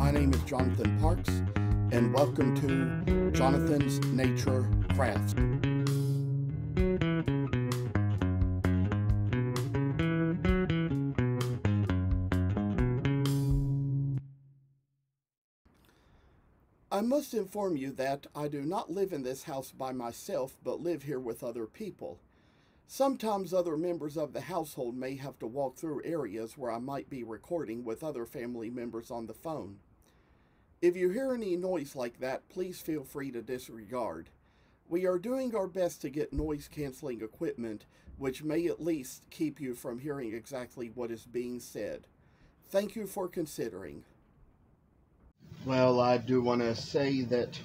My name is Jonathan Parks, and welcome to Jonathan's Nature Crafts. I must inform you that I do not live in this house by myself, but live here with other people. Sometimes other members of the household may have to walk through areas where I might be recording with other family members on the phone. If you hear any noise like that, please feel free to disregard. We are doing our best to get noise-canceling equipment, which may at least keep you from hearing exactly what is being said. Thank you for considering. Well, I do want to say that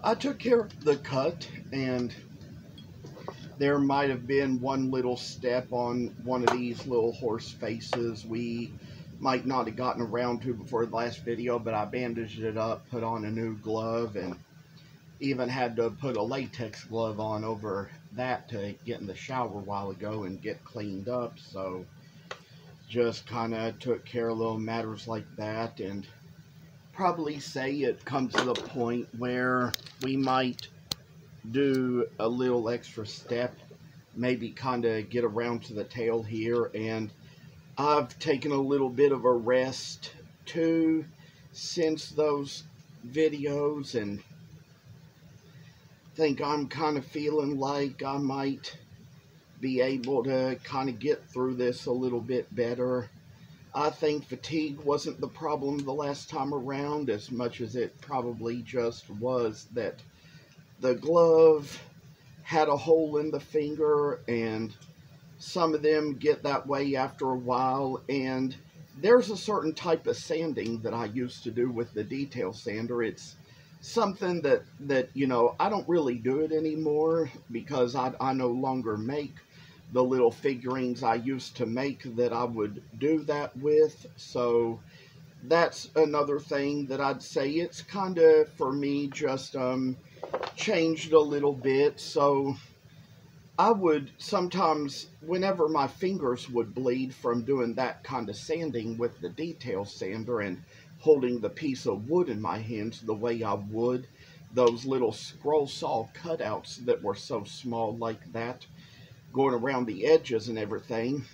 I took care of the cut, and there might have been one little step on one of these little horse faces we might not have gotten around to before the last video, but I bandaged it up, put on a new glove, and even had to put a latex glove on over that to get in the shower a while ago and get cleaned up. So just kind of took care of little matters like that, and probably say it comes to the point where we might do a little extra step, maybe kind of get around to the tail here. And I've taken a little bit of a rest too since those videos, and think I'm kind of feeling like I might be able to kind of get through this a little bit better. I think fatigue wasn't the problem the last time around, as much as it probably just was that the glove had a hole in the finger, and some of them get that way after a while. And there's a certain type of sanding that I used to do with the detail sander. It's something that you know, I don't really do it anymore because I no longer make the little figurines I used to make that I would do that with. So that's another thing that I'd say it's kind of, for me, just changed a little bit. So I would sometimes, whenever my fingers would bleed from doing that kind of sanding with the detail sander and holding the piece of wood in my hands the way I would those little scroll saw cutouts that were so small like that, going around the edges and everything,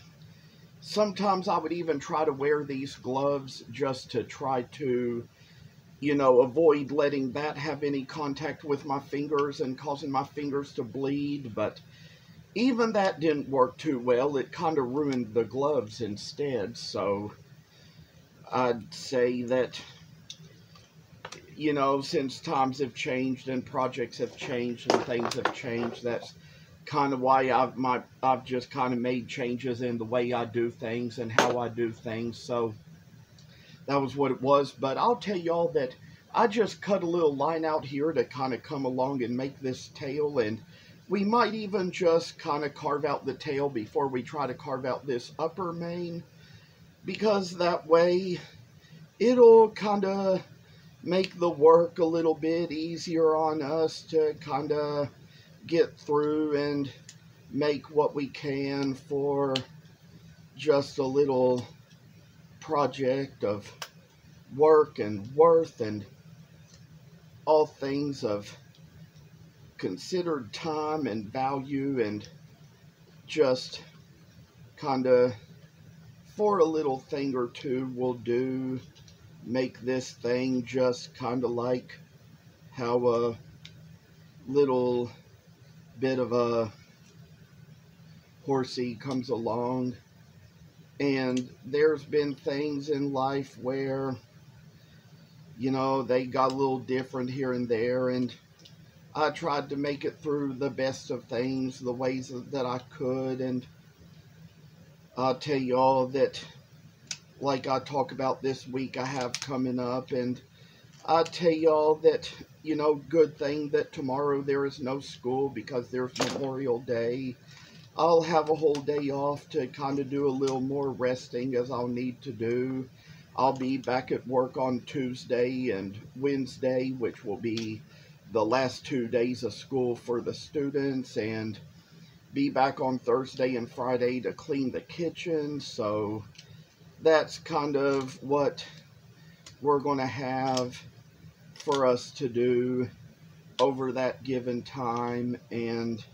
sometimes I would even try to wear these gloves just to try to, you know, avoid letting that have any contact with my fingers and causing my fingers to bleed. But even that didn't work too well. It kind of ruined the gloves instead. So I'd say that, you know, since times have changed and projects have changed and things have changed, that's kind of why I've just kind of made changes in the way I do things and how I do things. So that was what it was. But I'll tell y'all that I just cut a little line out here to kind of come along and make this tail, and we might even just kind of carve out the tail before we try to carve out this upper mane, because that way it'll kind of make the work a little bit easier on us to kind of get through and make what we can for just a little project of work and worth and all things of considered time and value, and just kind of for a little thing or two we'll do make this thing just kind of like how a little bit of a horsey comes along. And there's been things in life where, you know, they got a little different here and there, and I tried to make it through the best of things, the ways that I could. And I'll tell y'all that, like I talk about this week I have coming up, and I'll tell y'all that, you know, good thing that tomorrow there is no school because there's Memorial Day. I'll have a whole day off to kind of do a little more resting, as I'll need to do. I'll be back at work on Tuesday and Wednesday, which will be the last 2 days of school for the students, and be back on Thursday and Friday to clean the kitchen. So that's kind of what we're going to have for us to do over that given time. And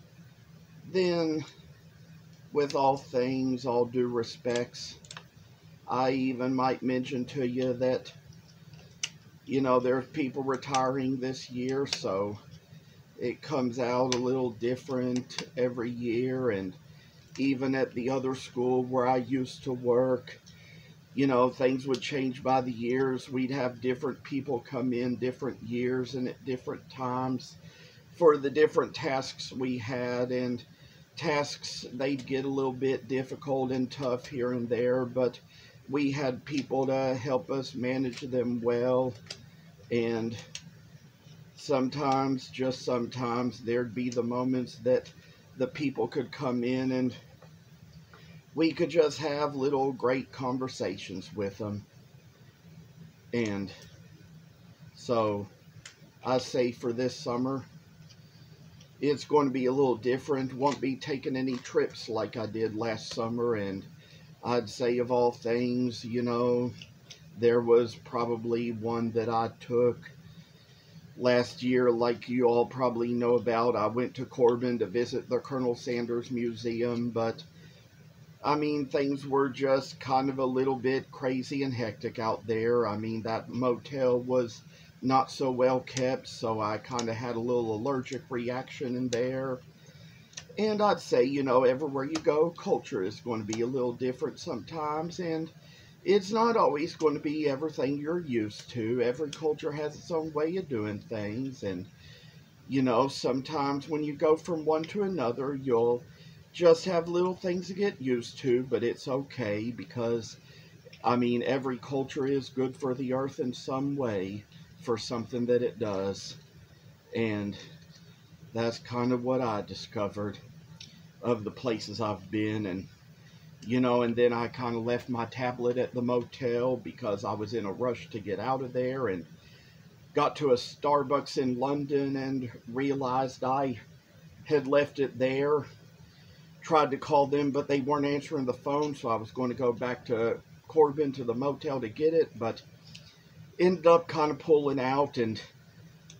then, with all things, all due respects, I even might mention to you that, you know, there's people retiring this year, so it comes out a little different every year. And even at the other school where I used to work, you know, things would change by the years. We'd have different people come in different years and at different times for the different tasks we had. And tasks, they'd get a little bit difficult and tough here and there, but we had people to help us manage them well. And sometimes, just sometimes, there'd be the moments that the people could come in and we could just have little great conversations with them. And so I say for this summer, it's going to be a little different. Won't be taking any trips like I did last summer. And I'd say of all things, you know, there was probably one that I took last year, like you all probably know about. I went to Corbin to visit the Colonel Sanders Museum, but I mean, things were just kind of a little bit crazy and hectic out there. I mean, that motel was not so well kept, so I kind of had a little allergic reaction in there. And I'd say, you know, everywhere you go, culture is going to be a little different sometimes, and it's not always going to be everything you're used to. Every culture has its own way of doing things, and, you know, sometimes when you go from one to another, you'll just have little things to get used to, but it's okay because, I mean, every culture is good for the earth in some way for something that it does. And that's kind of what I discovered of the places I've been. And, you know, and then I kind of left my tablet at the motel because I was in a rush to get out of there, and got to a Starbucks in London and realized I had left it there. Tried to call them, but they weren't answering the phone, so I was going to go back to Corbin to the motel to get it, but ended up kind of pulling out, and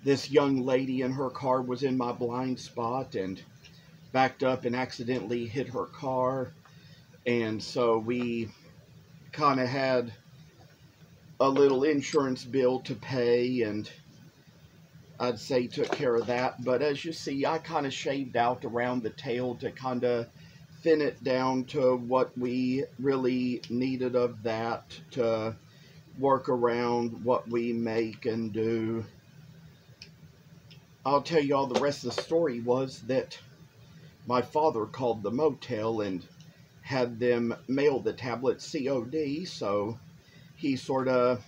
this young lady in her car was in my blind spot and backed up and accidentally hit her car. And so we kind of had a little insurance bill to pay, and I'd say took care of that. But as you see, I kind of shaved out around the tail to kind of thin it down to what we really needed of that to work around what we make and do. I'll tell you all the rest of the story was that my father called the motel and had them mail the tablet COD, so he sort of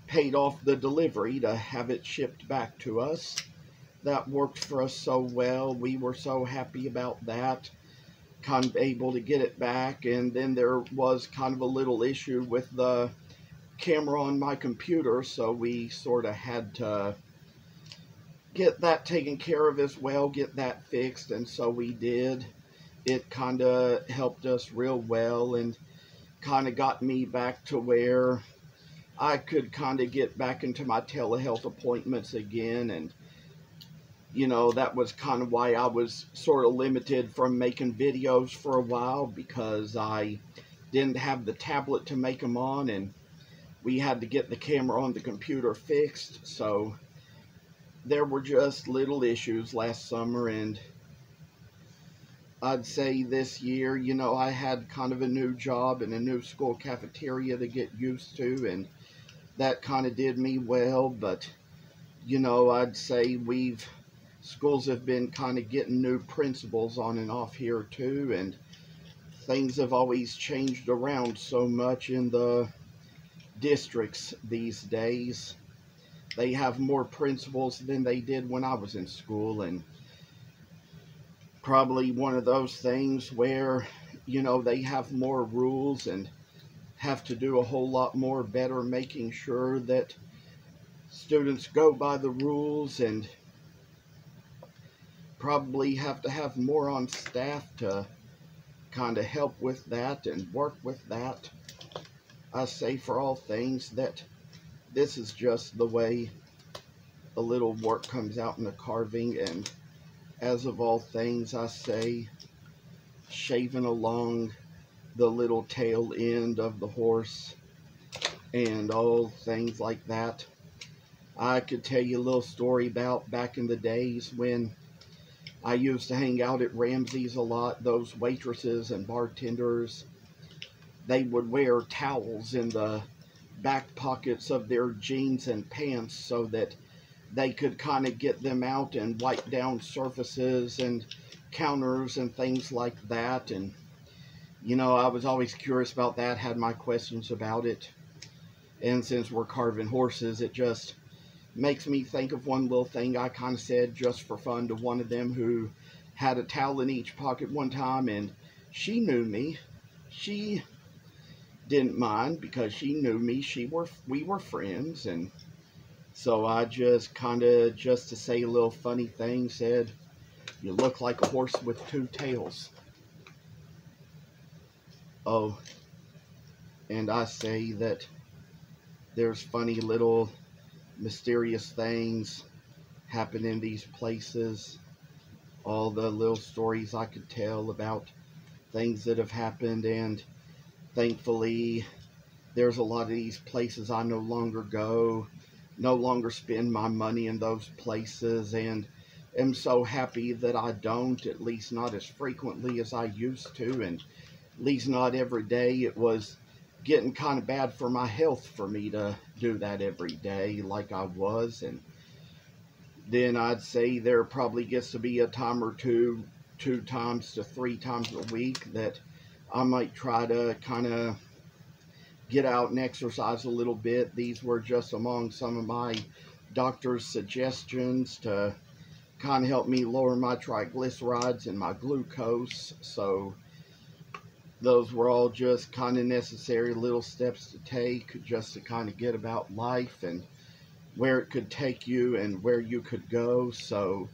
paid off the delivery to have it shipped back to us. That worked for us so well. We were so happy about that. Kind of able to get it back. And then there was kind of a little issue with the camera on my computer, so we sort of had to get that taken care of as well, get that fixed, and so we did. It kind of helped us real well and kind of got me back to where I could kind of get back into my telehealth appointments again. And, you know, that was kind of why I was sort of limited from making videos for a while, because I didn't have the tablet to make them on, and we had to get the camera on the computer fixed. So there were just little issues last summer, and I'd say this year, you know, I had kind of a new job in a new school cafeteria to get used to, and that kind of did me well. But, you know, I'd say schools have been kind of getting new principals on and off here too, and things have always changed around so much in the districts these days. They have more principals than they did when I was in school, and probably one of those things where, you know, they have more rules and have to do a whole lot more better making sure that students go by the rules, and probably have to have more on staff to kind of help with that and work with that. I say for all things that this is just the way a little work comes out in the carving. And as of all things, I say, shaving along the little tail end of the horse and all things like that. I could tell you a little story about back in the days when I used to hang out at Ramsey's a lot. Those waitresses and bartenders, they would wear towels in the back pockets of their jeans and pants so that they could kind of get them out and wipe down surfaces and counters and things like that. And you know, I was always curious about that, had my questions about it. And since we're carving horses, it just makes me think of one little thing I kind of said just for fun to one of them who had a towel in each pocket one time, and she knew me. She didn't mind because she knew me. We were friends, and so I just kind of, just to say a little funny thing, said, "You look like a horse with two tails." Oh, and I say that there's funny little mysterious things happen in these places. All the little stories I could tell about things that have happened, and thankfully there's a lot of these places I no longer go, no longer spend my money in those places, and am so happy that I don't, at least not as frequently as I used to, and at least not every day. It was getting kind of bad for my health for me to do that every day like I was. And then I'd say there probably gets to be a time or two times to 3 times a week that I might try to kind of get out and exercise a little bit. These were just among some of my doctor's suggestions to kind of help me lower my triglycerides and my glucose. So those were all just kind of necessary little steps to take just to kind of get about life and where it could take you and where you could go. So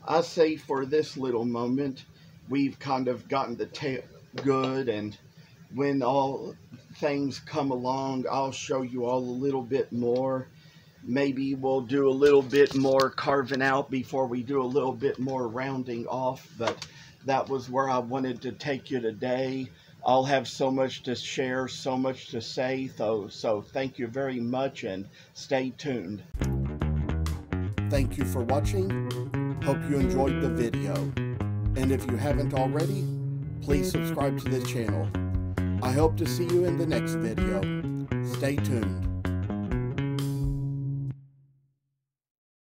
I say for this little moment, we've kind of gotten the tail good, and when all things come along, I'll show you all a little bit more. Maybe we'll do a little bit more carving out before we do a little bit more rounding off, but that was where I wanted to take you today. I'll have so much to share, so much to say, so thank you very much, and stay tuned. Thank you for watching. Hope you enjoyed the video. And if you haven't already, please subscribe to the channel. I hope to see you in the next video. Stay tuned.